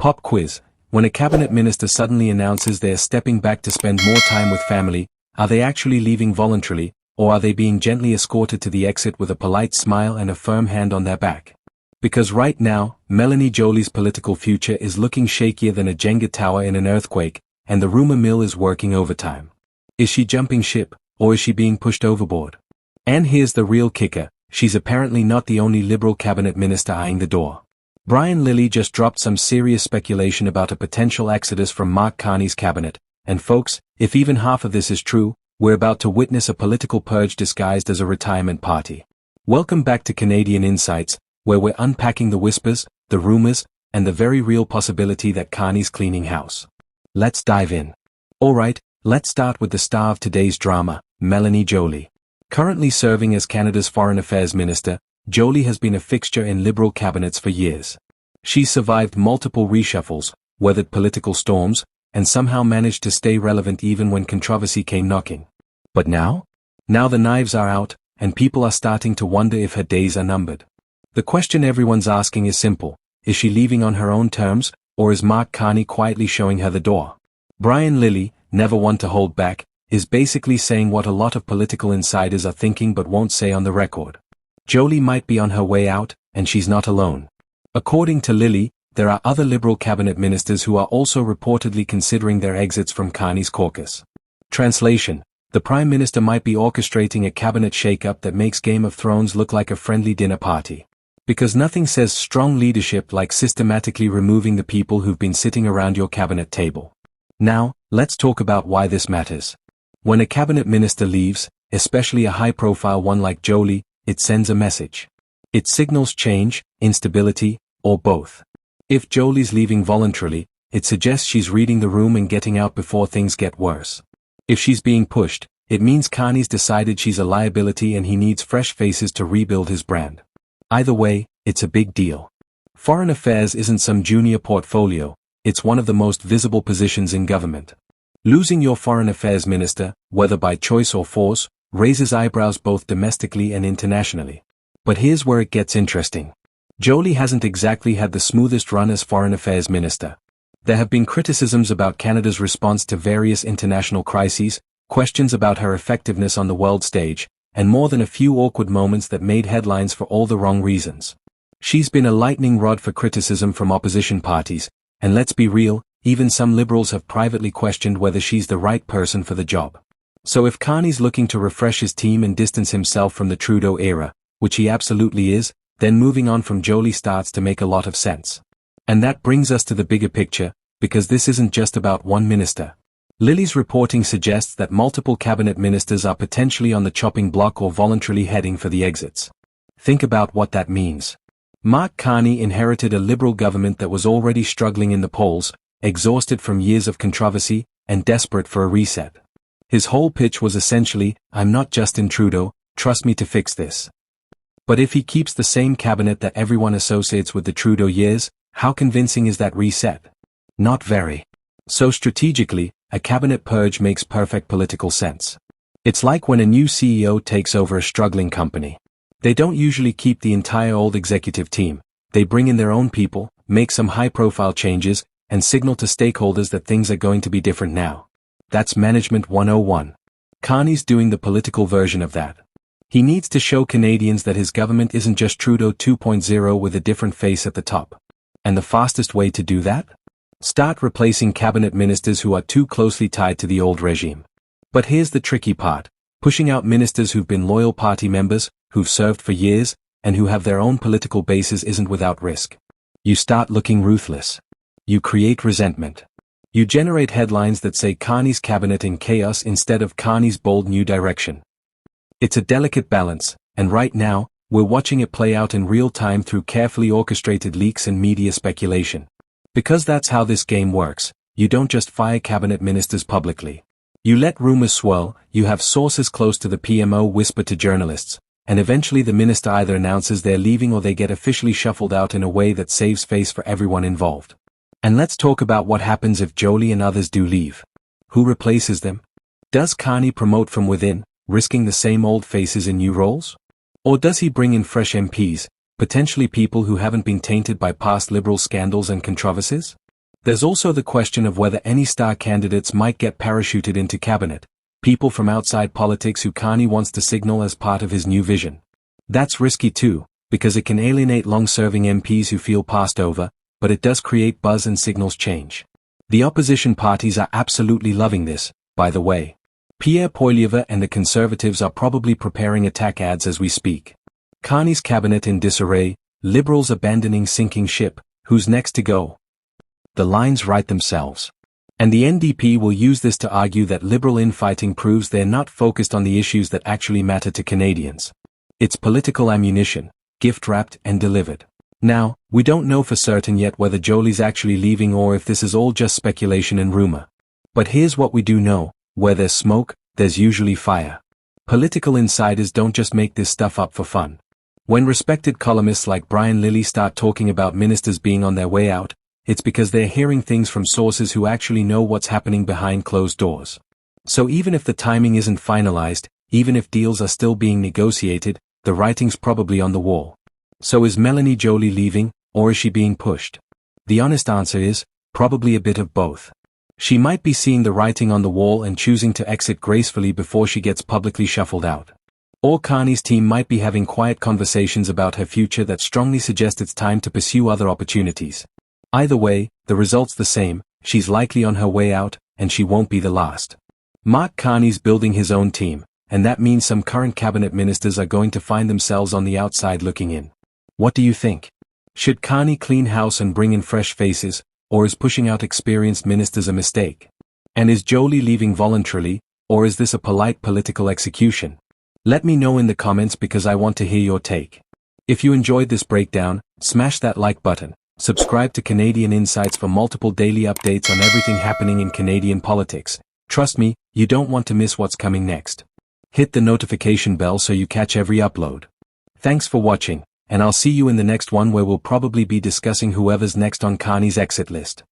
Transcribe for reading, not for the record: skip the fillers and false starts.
Pop quiz. When a cabinet minister suddenly announces they're stepping back to spend more time with family, are they actually leaving voluntarily, or are they being gently escorted to the exit with a polite smile and a firm hand on their back? Because right now, Melanie Joly's political future is looking shakier than a Jenga tower in an earthquake, and the rumor mill is working overtime. Is she jumping ship, or is she being pushed overboard? And here's the real kicker, she's apparently not the only Liberal cabinet minister eyeing the door. Brian Lilley just dropped some serious speculation about a potential exodus from Mark Carney's cabinet, and folks, if even half of this is true, we're about to witness a political purge disguised as a retirement party. Welcome back to Canadian Insights, where we're unpacking the whispers, the rumors, and the very real possibility that Carney's cleaning house. Let's dive in. Alright, let's start with the star of today's drama, Melanie Joly. Currently serving as Canada's Foreign Affairs Minister, Joly has been a fixture in Liberal cabinets for years. She's survived multiple reshuffles, weathered political storms, and somehow managed to stay relevant even when controversy came knocking. But now? Now the knives are out, and people are starting to wonder if her days are numbered. The question everyone's asking is simple: is she leaving on her own terms, or is Mark Carney quietly showing her the door? Brian Lilley, never one to hold back, is basically saying what a lot of political insiders are thinking but won't say on the record. Joly might be on her way out, and she's not alone. According to Lilley, there are other Liberal cabinet ministers who are also reportedly considering their exits from Carney's caucus. Translation: the Prime Minister might be orchestrating a cabinet shakeup that makes Game of Thrones look like a friendly dinner party. Because nothing says strong leadership like systematically removing the people who've been sitting around your cabinet table. Now, let's talk about why this matters. When a cabinet minister leaves, especially a high-profile one like Joly, it sends a message. It signals change, instability, or both. If Joly's leaving voluntarily, it suggests she's reading the room and getting out before things get worse. If she's being pushed, it means Carney's decided she's a liability and he needs fresh faces to rebuild his brand. Either way, it's a big deal. Foreign affairs isn't some junior portfolio, it's one of the most visible positions in government. Losing your foreign affairs minister, whether by choice or force, raises eyebrows both domestically and internationally. But here's where it gets interesting. Joly hasn't exactly had the smoothest run as foreign affairs minister. There have been criticisms about Canada's response to various international crises, questions about her effectiveness on the world stage, and more than a few awkward moments that made headlines for all the wrong reasons. She's been a lightning rod for criticism from opposition parties, and let's be real, even some Liberals have privately questioned whether she's the right person for the job. So if Carney's looking to refresh his team and distance himself from the Trudeau era, which he absolutely is, then moving on from Joly starts to make a lot of sense. And that brings us to the bigger picture, because this isn't just about one minister. Lilley's reporting suggests that multiple cabinet ministers are potentially on the chopping block or voluntarily heading for the exits. Think about what that means. Mark Carney inherited a Liberal government that was already struggling in the polls, exhausted from years of controversy, and desperate for a reset. His whole pitch was essentially, "I'm not Justin Trudeau, trust me to fix this." But if he keeps the same cabinet that everyone associates with the Trudeau years, how convincing is that reset? Not very. So strategically, a cabinet purge makes perfect political sense. It's like when a new CEO takes over a struggling company. They don't usually keep the entire old executive team, they bring in their own people, make some high-profile changes, and signal to stakeholders that things are going to be different now. That's Management 101. Carney's doing the political version of that. He needs to show Canadians that his government isn't just Trudeau 2.0 with a different face at the top. And the fastest way to do that? Start replacing cabinet ministers who are too closely tied to the old regime. But here's the tricky part: pushing out ministers who've been loyal party members, who've served for years, and who have their own political bases isn't without risk. You start looking ruthless. You create resentment. You generate headlines that say Carney's cabinet in chaos instead of Carney's bold new direction. It's a delicate balance, and right now, we're watching it play out in real time through carefully orchestrated leaks and media speculation. Because that's how this game works, you don't just fire cabinet ministers publicly. You let rumors swirl, you have sources close to the PMO whisper to journalists, and eventually the minister either announces they're leaving or they get officially shuffled out in a way that saves face for everyone involved. And let's talk about what happens if Joly and others do leave. Who replaces them? Does Carney promote from within, risking the same old faces in new roles? Or does he bring in fresh MPs, potentially people who haven't been tainted by past Liberal scandals and controversies? There's also the question of whether any star candidates might get parachuted into cabinet, people from outside politics who Carney wants to signal as part of his new vision. That's risky too, because it can alienate long-serving MPs who feel passed over, but it does create buzz and signals change. The opposition parties are absolutely loving this, by the way. Pierre Poilievre and the Conservatives are probably preparing attack ads as we speak. Carney's cabinet in disarray, Liberals abandoning sinking ship, who's next to go? The lines write themselves. And the NDP will use this to argue that Liberal infighting proves they're not focused on the issues that actually matter to Canadians. It's political ammunition, gift-wrapped and delivered. Now, we don't know for certain yet whether Joly's actually leaving or if this is all just speculation and rumor. But here's what we do know, where there's smoke, there's usually fire. Political insiders don't just make this stuff up for fun. When respected columnists like Brian Lilley start talking about ministers being on their way out, it's because they're hearing things from sources who actually know what's happening behind closed doors. So even if the timing isn't finalized, even if deals are still being negotiated, the writing's probably on the wall. So is Melanie Joly leaving, or is she being pushed? The honest answer is, probably a bit of both. She might be seeing the writing on the wall and choosing to exit gracefully before she gets publicly shuffled out. Or Carney's team might be having quiet conversations about her future that strongly suggest it's time to pursue other opportunities. Either way, the result's the same, she's likely on her way out, and she won't be the last. Mark Carney's building his own team, and that means some current cabinet ministers are going to find themselves on the outside looking in. What do you think? Should Carney clean house and bring in fresh faces, or is pushing out experienced ministers a mistake? And is Joly leaving voluntarily, or is this a polite political execution? Let me know in the comments because I want to hear your take. If you enjoyed this breakdown, smash that like button. Subscribe to Canadian Insights for multiple daily updates on everything happening in Canadian politics. Trust me, you don't want to miss what's coming next. Hit the notification bell so you catch every upload. Thanks for watching, and I'll see you in the next one where we'll probably be discussing whoever's next on Carney's exit list.